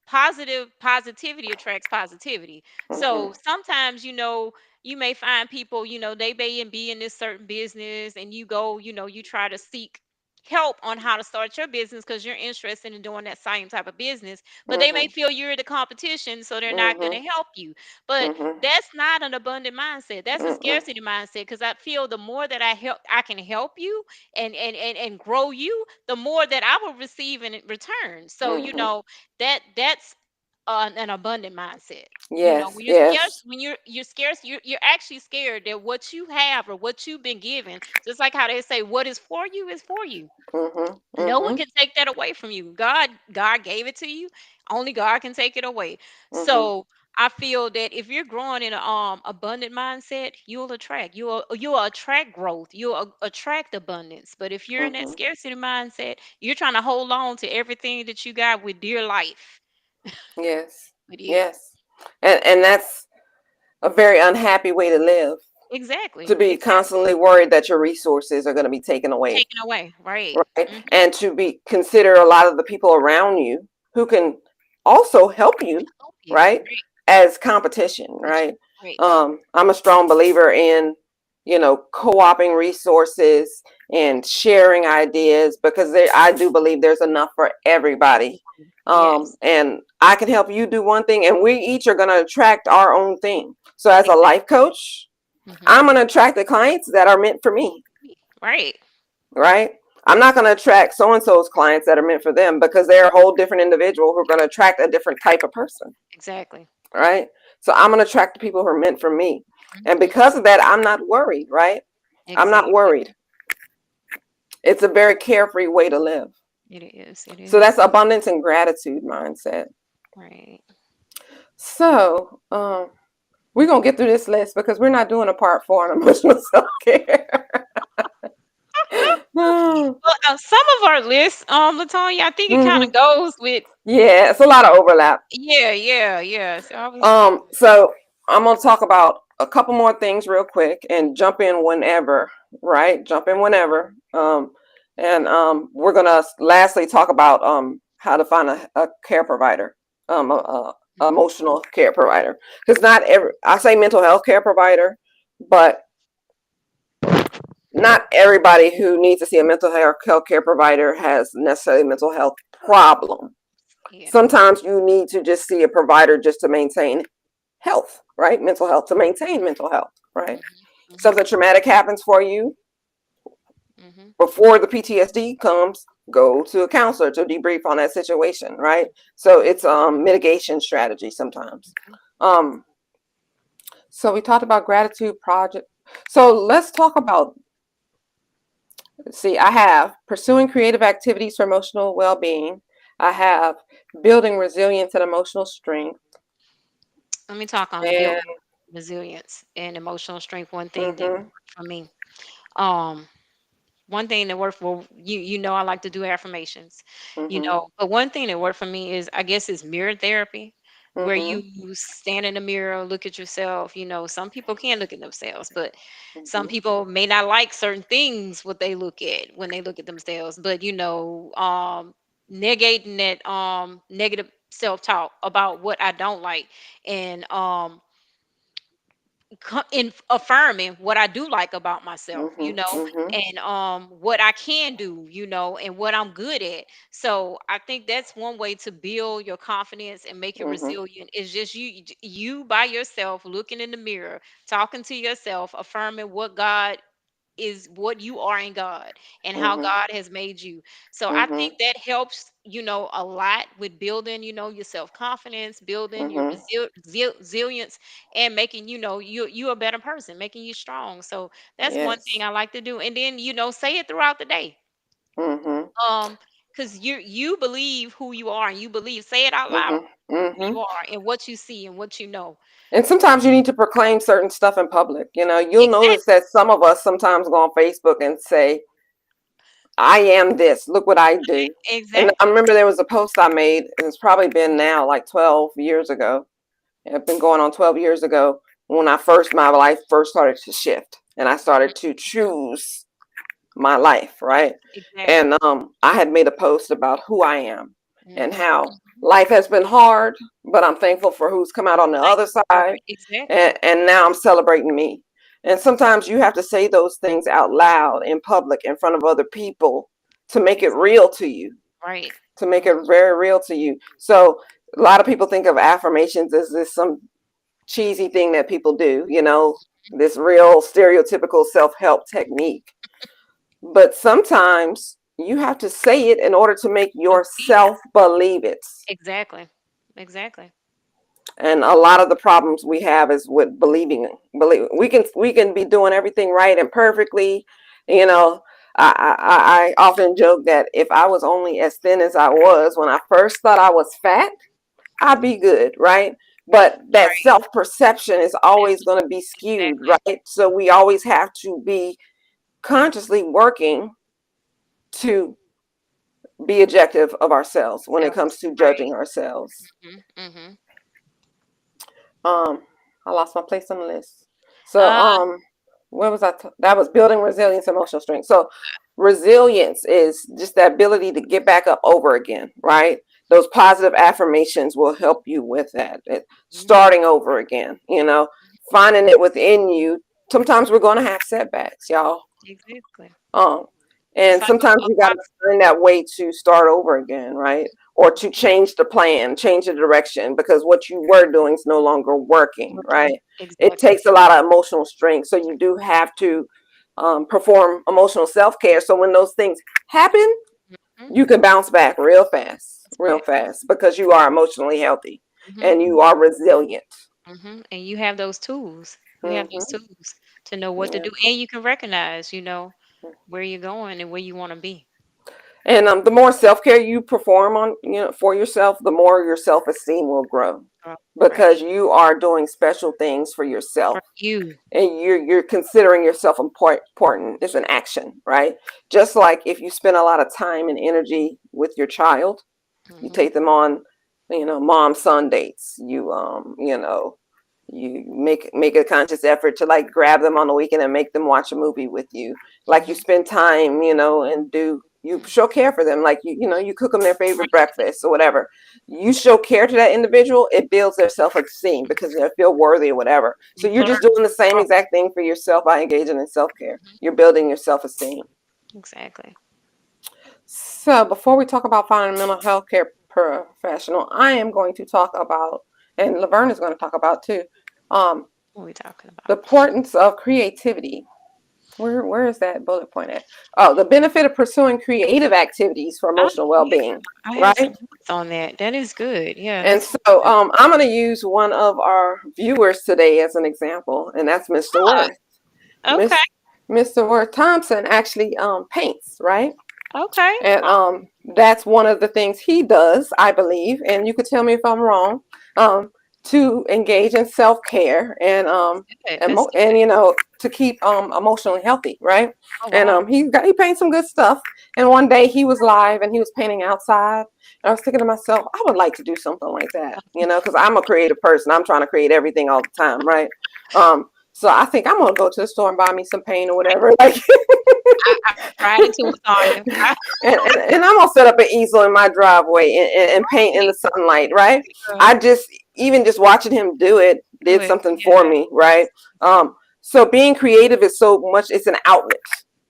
positivity attracts positivity. Mhm, So sometimes, you may find people, they may be in this certain business and you go, you try to seek help on how to start your business because you're interested in doing that same type of business, but they may mhm, feel you're the competition, so they're not going to mhm, help you. But mhm, that's not an abundant mindset. That's a mhm, scarcity mindset because I feel the more that I can help you and grow you, the more that I will receive in return. So mhm. that's an abundant mindset. Yes, When you're scarce, yes. when you're scarce, you're actually scared that what you have or what you've been given, just like how they say, what is for you is for you. Mhm, No one mhm, can take that away from you. God gave it to you. Only God can take it away. mhm, So I feel that if you're growing in a abundant mindset, you'll attract growth. You'll attract abundance. But if you're in that mhm. scarcity mindset, you're trying to hold on to everything that you got with dear life. Yes, With it. yes. And that's a very unhappy way to live. To Exactly. be Exactly. constantly worried that your resources are going to be taken away, Taken away. Right. right? Hmm. And to be consider a lot of the people around you who can also help you, Help you. right? Right. As competition, right? Right. I'm a strong believer in, co-oping resources and sharing ideas because I do believe there's enough for everybody. Yes. And I can help you do one thing, and we each are going to attract our own thing. So, as a Exactly. life coach, Hmm. I'm going to attract the clients that are meant for me, Right. right? I'm not going to attract so and so's clients that are meant for them because they're a whole different individual who are going to attract a different type of person, Exactly. right? So I'm going to attract the people who are meant for me. And Mhm. because of that, I'm not worried, right? I'm not Exactly. worried. It's a very carefree way to live. It is. It So that's is. abundance and gratitude mindset. Right. So we're going to get through this list because we're not doing a part 4 on emotional self care. Well, some of our lists, Latonya, I think it kind of Hmm. goes with. Yeah, it's a lot of overlap. Yeah, yeah, yeah. So I was. So I'm gonna talk about a couple more things real quick and jump in whenever, right? Jump in whenever. We're gonna lastly talk about how to find a care provider, Mhm. emotional care provider. Because not every, I say mental health care provider, but not everybody who needs to see a mental health care provider has necessarily a mental health problem. Yeah. Sometimes you need to just see a provider just to maintain health, right? Mental health, to maintain mental health, right? Mhm. Mhm. Something traumatic happens for you Mhm. before the PTSD comes, go to a counselor to debrief on that situation, right? So it's mitigation strategy sometimes. Um, so we talked about gratitude project. So let's talk about, see, I have pursuing creative activities for emotional well-being. I have building resilience and emotional strength. Let me talk on And building resilience and emotional strength. One thing that mm-hmm, worked for me. Um, One thing that worked for you know I like to do affirmations, mm-hmm, but one thing that worked for me is I guess is mirror therapy, where mm-hmm, you stand in the mirror, look at yourself. Some people can look at themselves, but some mm-hmm, people may not like certain things what they look at when they look at themselves. But negating that negative self-talk about what I don't like, and in affirming what I do like about myself, mm-hmm, mm-hmm, and what I can do, and what I'm good at. So I think that's one way to build your confidence and make you mm-hmm, resilient is just you by yourself looking in the mirror, talking to yourself, affirming is what you are in God and how mm-hmm, God has made you. So I mm-hmm, think that helps, a lot with building, your self-confidence, building your mm-hmm. resilience, and making, you a better person, making you strong. So that's one thing Yes. I like to do. And then, say it throughout the day. Mm-hmm, Um, because you believe who you are and you believe, say it out loud, mm-hmm, who mm-hmm. you are and what you see and what you know. And sometimes you need to proclaim certain stuff in public. You know, you'll notice Exactly. that some of us sometimes go on Facebook and say, I am this. Look what I do. And I Exactly. remember there was a post I made, and it's probably been now like 12 years ago. It's been going on 12 years ago when my life first started to shift and I started to choose my life, right? Exactly. And I had made a post about who I am and Hmm. how life has been hard, but I'm thankful for who's come out on the other side. Right. Exactly. And now I'm celebrating me. And sometimes you have to say those things out loud in public in front of other people to make it real to you, Right. to make it very real to you. So a lot of people think of affirmations as this some cheesy thing that people do, this real stereotypical self-help technique. But sometimes you have to say it in order to make Believe it. yourself believe it. Exactly. Exactly. And a lot of the problems we have is with believing. Believe we can be doing everything right and perfectly, you know. I often joke that if I was only as thin as I was when I first thought I was fat, I'd be good, right? But that Right. self perception is always It's going to be skewed, exactly. right? So we always have to be consciously working to be objective of ourselves when it comes Selves. to Right. judging ourselves. Mhm. Mhm. Um, I lost my place on the list. So, Uh, where was I? That was building resilience, emotional strength. So, resilience is just the ability to get back up over again, right? Those positive affirmations will help you with that. mhm. Starting over again, finding it within you. Sometimes we're going to have setbacks, y'all. Exactly. Um, It's and like sometimes a you got to box. find that way to start over again, right? Or to change the plan, change the direction because what you were doing is no longer working, Working. right? It Exactly. takes a lot of emotional strength. So you do have to perform emotional self care. So when those things happen, Mhm. you can bounce back real Back. fast because you are emotionally healthy Mhm. and you are resilient. Mhm. And you have those tools. You have those Hmm. tools to know what to Yeah. do, and you can recognize, where you're going and where you want to be. And the more self care you perform on, for yourself, the more your self esteem will grow Right. because you are doing special things for For yourself you. and you're considering yourself important. It's an action, right? Just like if you spend a lot of time and energy with your child, you Mhm. take them on, mom son dates. You make a conscious effort to like grab them on the weekend and make them watch a movie with you. Like you Mhm. spend time, and do you show care for them. Like you cook them their favorite breakfast or whatever. You show care to that individual, it builds their self-esteem because they feel worthy or whatever. So You you're put her just doing the same on. exact thing for yourself by engaging in self-care. Mhm. You're building your self-esteem. Exactly. So before we talk about finding a mental health care professional, I am going to talk about, and Laverne is going to talk about too, um, What are we talking the about? importance of creativity. Where is that bullet point at? Oh, the benefit of pursuing creative activities for Oh, emotional yeah. well-being, I have some right? notes on that. That is good. Yeah, And that's so I'm going to use one of our viewers today as an example, and that's Mr. ah, Worth. okay. Miss Mr. Worth Thompson actually paints, right? Okay. And that's one of the things he does, I believe, and you could tell me if I'm wrong, um, to engage in self-care and Good. That's and good. to keep emotionally healthy, right? Oh And wow. he paints some good stuff. And one day he was live and he was painting outside. And I was thinking to myself, I would like to do something like that, because I'm a creative person. I'm trying to create everything all the time, right? So I think I'm gonna go to the store and buy me some paint or whatever. Like I cried into a song. and I'm gonna set up an easel in my driveway and paint in Right. the sunlight, right? Yeah. I just even just watching him do it Do did it. something for Yeah. me, right? So being creative is so much, it's an outlet,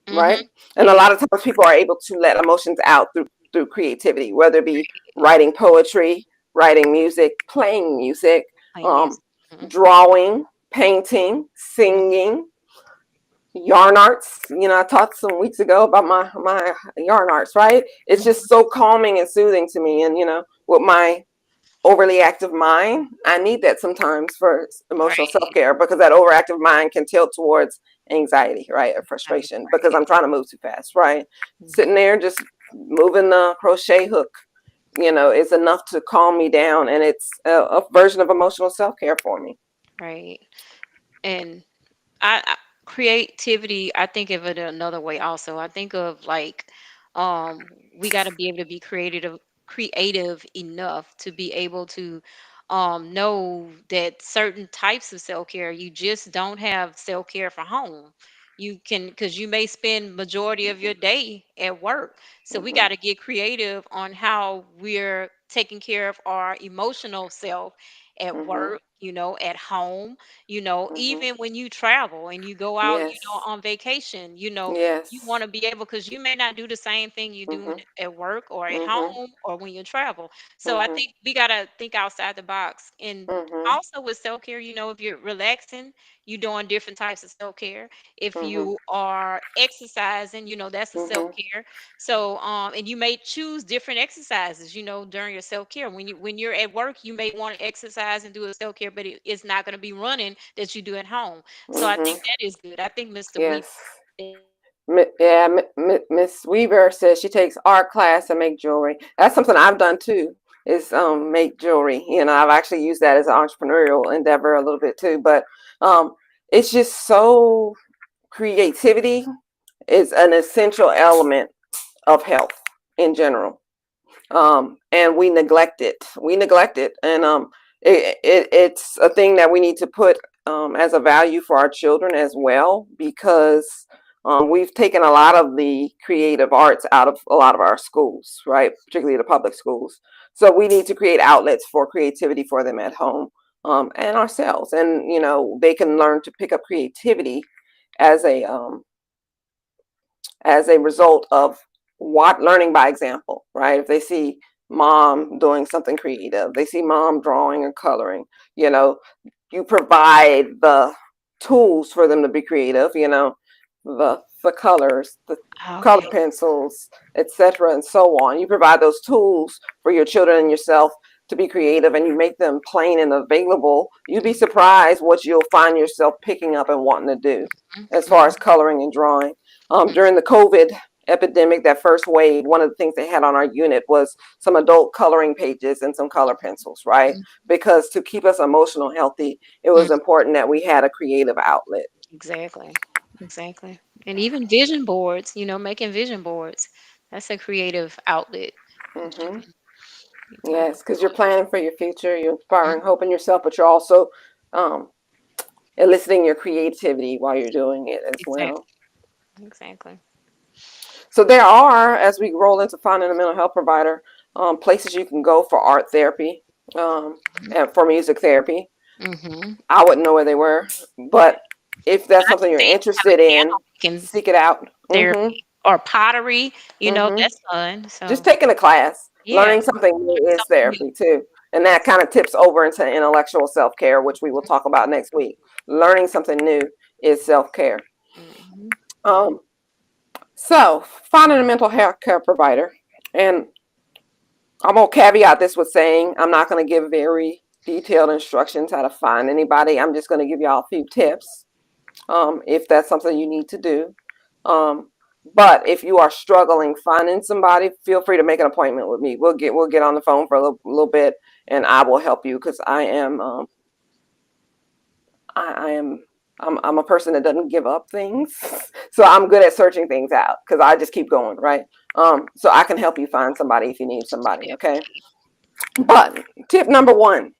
Mhm. right? And a It lot is of times people are able to let emotions out through creativity, whether it be writing poetry, writing music, playing music, playing um, music. Mhm. drawing, painting, Mhm. singing, yarn arts. I talked some weeks ago about my yarn arts, right? It's Mhm. just so calming and soothing to me. And with my overly active mind, I need that sometimes for emotional Right. self-care because that overactive mind can tilt towards anxiety, right? Or Right. frustration because Right. I'm trying to move too fast, right? Mhm. Sitting there just moving the crochet hook, is enough to calm me down, and it's a version of emotional self-care for me. Right. And I creativity, I think of it another way also. I think of like we got to be able to be creative enough to be able to know that certain types of self-care you just don't have self-care for home. You can, because you may spend majority of your day at work. So we got Hmm. to get creative on how we're taking care of our emotional self at Hmm. work, at home, Hmm. even when you travel and you go out, Yes. on vacation, you Yes. want to be able, because you may not do the same thing you do Hmm. at work or at Hmm. home or when you travel. So I Hmm. think we got to think outside the box. And Hmm. also with self care, if you're relaxing, you're doing different types of self care. If Hmm. you are exercising, that's a self Hmm. care. So, and you may choose different exercises, during your self care. When you're at work, you may want to exercise and do a self care, but it's not going to be running that you do at home. So I think Hmm. that is good. I think Mr. Weaver Yes. is Yeah, Miss Weaver says she takes art class and make jewelry. That's something I've done too. Is make jewelry. I've actually used that as an entrepreneurial endeavor a little bit too. But um, it's just so creativity is an essential element of health in general. And we neglect it. We neglect it, and it's a thing that we need to put as a value for our children as well, because we've taken a lot of the creative arts out of a lot of our schools, right? Particularly the public schools. So we need to create outlets for creativity for them at home, and ourselves, and they can learn to pick up creativity as a result of what learning by example, right? If they see mom doing something creative, they see mom drawing or coloring, you know, you provide the tools for them to be creative, the colors, the color okay. pencils, etc., and so on. You provide those tools for your children and yourself to be creative, and you make them plain and available. You'd be surprised what you'll find yourself picking up and wanting to do as far as Mhm. coloring and drawing. Mhm. During the COVID epidemic, that first wave, one of the things they had on our unit was some adult coloring pages and some color pencils, right? Mhm. Because to keep us emotional healthy, it Mhm. was important that we had a creative outlet. Exactly. Exactly. And even vision boards, making vision boards. That's a creative outlet that Hmm. you can Yes, because you're do. planning for your future, you're Mhm. inspiring hope in yourself, but you're also um, eliciting your creativity while you're doing it as Exactly. well. Exactly. So there are, as we roll into finding a mental health provider, places you can go for art therapy, um, and for music therapy. Mm-hmm. I wouldn't know where they were, but if that's I can something you're see if you have a interested in, piano making seek it out. therapy or pottery, Hmm. that's fun. Just So taking a class, yeah, learning something new is something new. therapy too. And that kind of tips over into intellectual self care, which we will talk about next week. Learning something new is self care. Mm-hmm. Um, so, finding a mental health care provider. And I'm going to caveat this with saying I'm not going to give very detailed instructions how to find anybody. I'm just going to give y'all a few tips, if that's something you need to do. Um, but if you are struggling finding somebody, feel free to make an appointment with me. We'll get on the phone for a little bit, and I will help you because I am I'm a person that doesn't give up things, so I'm good at searching things out because I just keep going, right? So I can help you find somebody if you need somebody. Okay. But tip number one: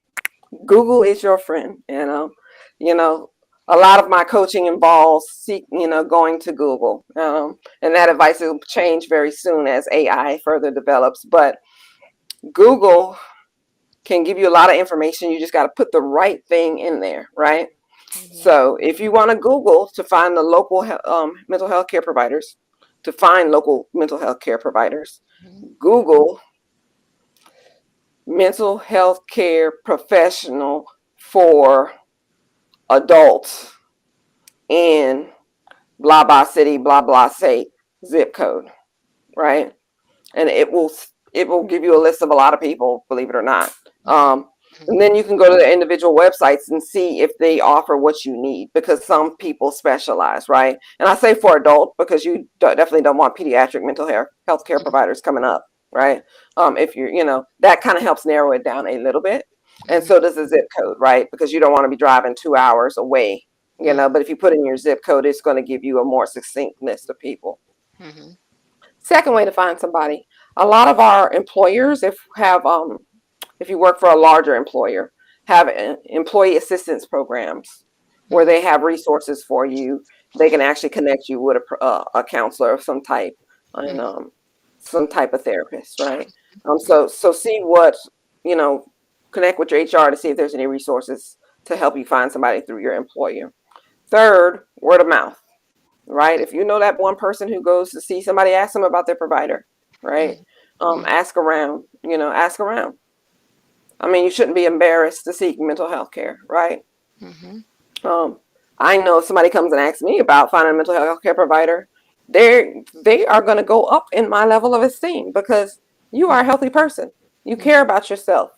Google is your friend. You know, a lot of my coaching involves going to Google, and that advice will change very soon as AI further develops. But Google can give you a lot of information. You just got to put the right thing in there, right? Mm-hmm. So if you want to Google to find the local mental health care providers, to find local mental health care providers, Mm-hmm. Google mental health care professional for adults in blah blah city, blah blah state, zip code, right? And it will give you a list of a lot of people, believe it or not. And then you can go to the individual websites and see if they offer what you need, because some people specialize, right? And I say for adult because you definitely don't want pediatric mental health care providers coming up, right? If that kind of helps narrow it down a little bit. And Mm-hmm. so does the zip code, right? Because you don't want to be driving 2 hours away, but if you put in your zip code, it's going to give you a more succinct list of people. Mm-hmm. Second way to find somebody: a lot of our employers, if you work for a larger employer, have employee assistance programs where Mm-hmm. they have resources for you. They can actually connect you with a counselor of some type, and some type of therapist, right? So see what you know. Connect with your HR to see if there's any resources to help you find somebody through your employer. Third, word of mouth, right? If you know that one person who goes to see somebody, ask them about their provider, right? Mm-hmm. Ask around, ask around. I mean, you shouldn't be embarrassed to seek mental health care, right? Mm-hmm. Um, I know if somebody comes and asks me about finding a mental health care provider, they are going to go up in my level of esteem because you are a healthy person. You Mm-hmm. care about yourself.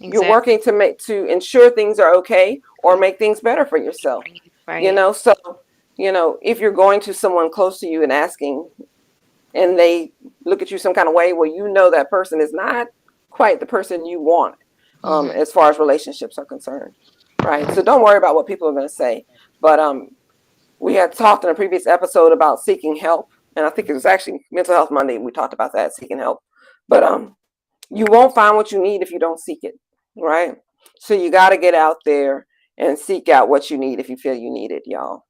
You're Exactly. working to ensure things are okay or make things better for yourself. Right. So if you're going to someone close to you and asking, and they look at you some kind of way, well, that person is not quite the person you want, Mm-hmm. as far as relationships are concerned, right? So don't worry about what people are going to say. But we had talked in a previous episode about seeking help, and I think it was actually Mental Health Monday. We talked about that, seeking help. But you won't find what you need if you don't seek it, right? So you got to get out there and seek out what you need if you feel you need it, y'all.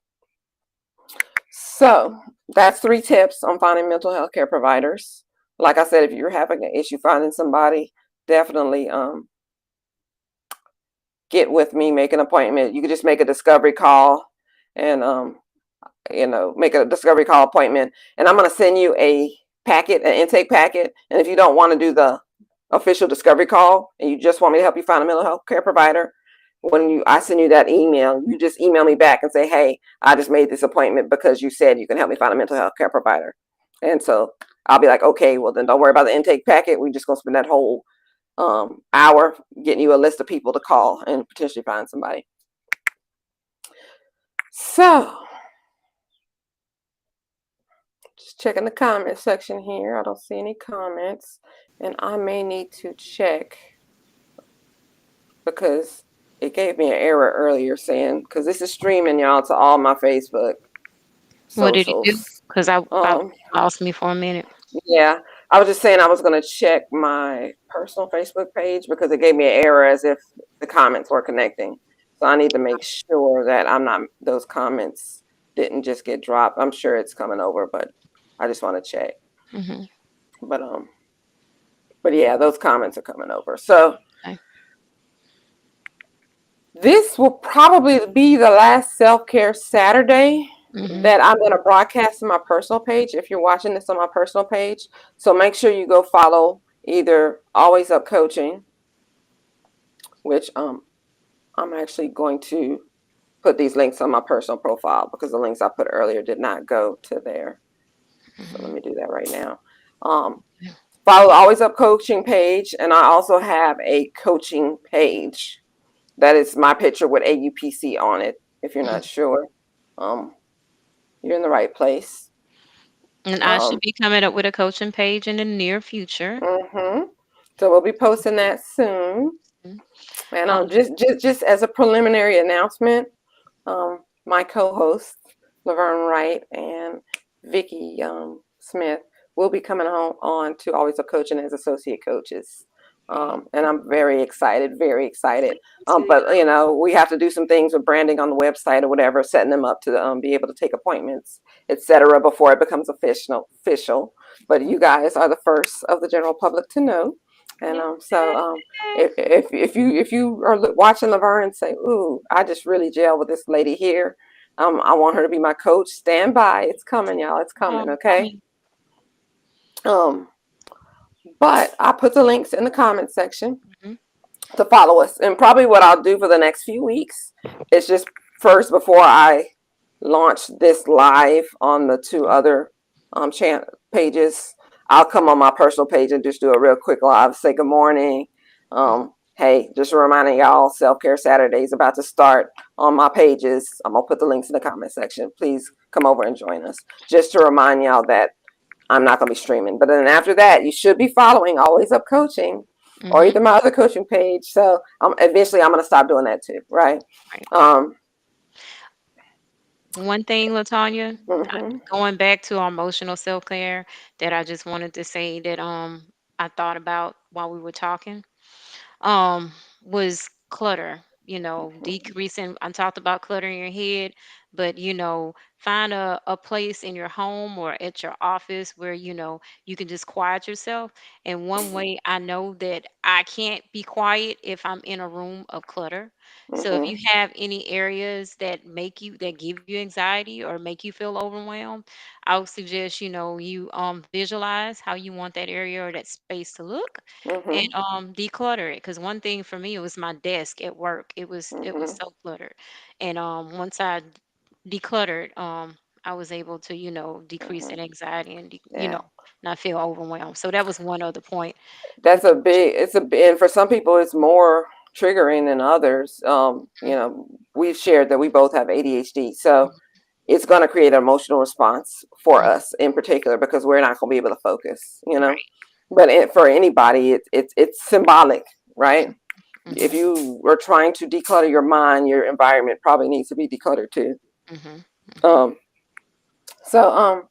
So that's 3 tips on finding mental health care providers. Like I said, if you're having an issue finding somebody, definitely get with me, make an appointment. You could just make a discovery call and make a discovery call appointment. And I'm gonna send you a packet, an intake packet. And if you don't want to do the official discovery call and you just want me to help you find a mental health care provider, when I send you that email, you just email me back and say, hey, I just made this appointment because you said you can help me find a mental health care provider. And so I'll be like, okay, well then don't worry about the intake packet. We're just gonna spend that whole hour getting you a list of people to call and potentially find somebody. So just checking the comment section here. I don't see any comments, and I may need to check because it gave me an error earlier saying, because this is streaming y'all to all my Facebook What did you do? socials. Because I Um, lost me for a minute. yeah, I was just saying I was gonna check my personal Facebook page because it gave me an error as if the comments were connecting. So I need to make sure that I'm not those comments didn't just get dropped. I'm sure it's coming over, but I just want to check. Mhm. But but yeah, those comments are coming over. So Okay. this will probably be the last self-care Saturday Mhm. that I'm going to broadcast on my personal page if you're watching this on my personal page. So make sure you go follow either Always Up Coaching, which I'm actually going to put these links on my personal profile because the links I put earlier did not go to there. So let Mhm. me do that right now. Um, Follow the Always Up Coaching page, and I also have a coaching page. That is my picture with AUPC on it. If you're Mhm. not sure, um, you're in the right place. And I should Um, be coming up with a coaching page in the near future. mhm. So we'll be posting that soon. Mhm. And Um, just as a preliminary announcement, my co-hosts Laverne Wright and Vicky Smith will be coming on to Always Up Coaching as associate coaches. And I'm very excited, very excited. But you know, we have to do some things with branding on the website or whatever, setting them up to be able to take appointments, etc., before it becomes official. Official. But you guys are the first of the general public to know. And yeah. if you are watching Laverne and say, "Ooh, I just really gel with this lady here. I want her to be my coach." Stand by. It's coming, y'all. It's coming. Okay. Coming. Um, but I put the links in the comment section Mhm. to follow us. And probably what I'll do for the next few weeks is just first before I launch this live on the two other pages, I'll come on my personal page and just do a real quick live, say good morning. Hey, just reminding y'all, Self Care Saturday is about to start on my pages. I'm gonna put the links in the comment section. Please come over and join us. Just to remind y'all that I'm not going to be streaming. But then after that, you should be following Always Up Coaching or Mhm. either my other coaching page. So eventually I'm going to stop doing that too, right? Right. Um, One thing, Latanya, mhm, going back to our emotional self care, that I just wanted to say that I thought about while we were talking. um was clutter, decreasing. I talked about cluttering your head, but find a place in your home or at your office where you can just quiet yourself. And one way I know that I can't be quiet if I'm in a room of clutter. So if mhm, you have any areas that give you anxiety or make you feel overwhelmed, I would suggest you visualize how you want that area or that space to look, and mhm, declutter it. Because one thing for me, it was my desk at work. It was mhm, so cluttered. And once I decluttered, I was able to decrease mhm. that anxiety and Yeah, not feel overwhelmed. So that was one other point that's with a big. It's and for some people it's more triggering than others. We've shared that we both have ADHD, so it's going to create an emotional response for Mhm. us in particular because we're not going to be able to focus. Right. But for anybody, it's symbolic, right? If Hmm. you are trying to declutter your mind, your environment probably needs to be decluttered too. Hmm. Hmm. Um, so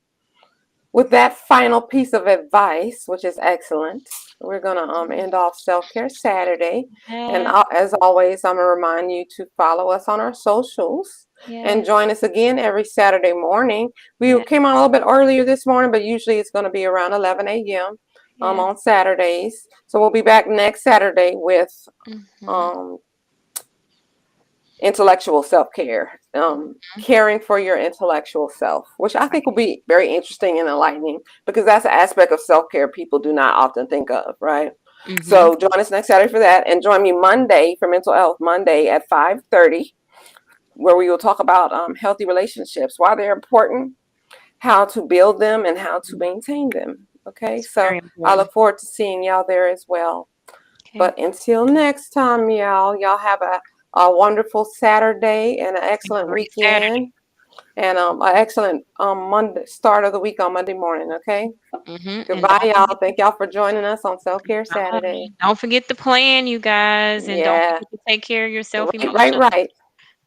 with that final piece of advice, which is excellent, we're gonna end off Self Care Saturday. And Yes. as always, I'm gonna remind you to follow us on our socials and Yes. join us again every Saturday morning. We Yes. came on a little bit earlier this morning, but usually it's gonna be around 11 a.m. Yes. On Saturdays. So we'll be back next Saturday with Hmm. um, intellectual self-care, caring for your intellectual self, which I think will be very interesting and enlightening because that's an aspect of self-care people do not often think of, right? Hmm. So join us next Saturday for that, and join me Monday for Mental Health Monday at 5:30, where we will talk about healthy relationships, why they're important, how to build them, and how to maintain them. Okay, It's so very I important. look forward to seeing y'all there as well. Okay. But until next time, y'all have a wonderful Saturday and an Have a excellent great Saturday. weekend and an excellent Monday start of the week on Monday morning. Okay. And Goodbye, y'all. Thank y'all for joining us on Self Care Saturday. don't forget to plan, you guys, and don't Yeah. forget to take care of yourself Right, right, emotionally. right.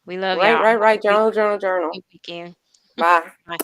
We love Right, y'all. right, Have right. a great Journal, journal, journal. weekend. Bye. Bye.